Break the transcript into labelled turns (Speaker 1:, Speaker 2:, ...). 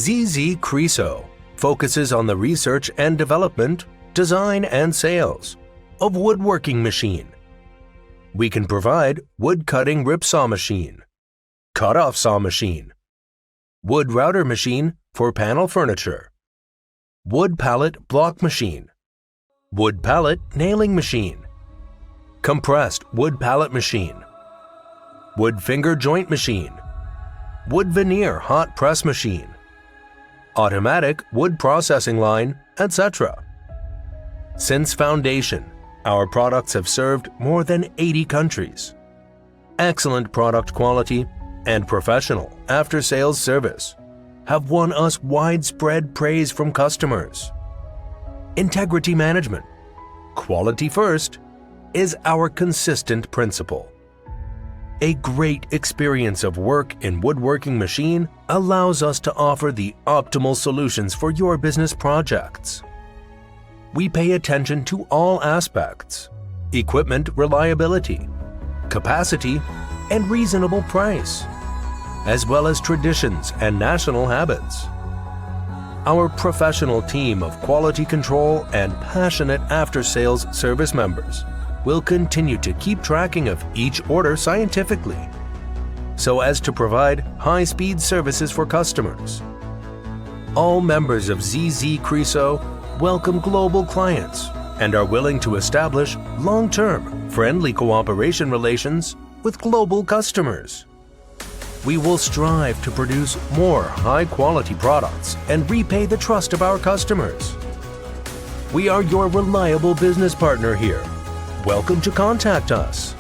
Speaker 1: ZZ Creosote focuses on the research and development, design and sales of woodworking machine. We can provide wood cutting rip saw machine, cut-off saw machine, wood router machine for panel furniture, wood pallet block machine, wood pallet nailing machine, compressed wood pallet machine, wood finger joint machine, wood veneer hot press machine, automatic wood processing line, etc. Since foundation, our products have served more than 80 countries. Excellent product quality and professional after-sales service have won us widespread praise from customers. Integrity management, quality first, is our consistent principle. A great experience of work in woodworking machine allows us to offer the optimal solutions for your business projects. We pay attention to all aspects: equipment reliability, capacity, and reasonable price, as well as traditions and national habits. Our professional team of quality control and passionate after-sales service members will continue to keep tracking of each order scientifically, so as to provide high-speed services for customers. All members of ZZ Creosote welcome global clients and are willing to establish long-term, friendly cooperation relations with global customers. We will strive to produce more high-quality products and repay the trust of our customers. We are your reliable business partner here. Welcome to contact us.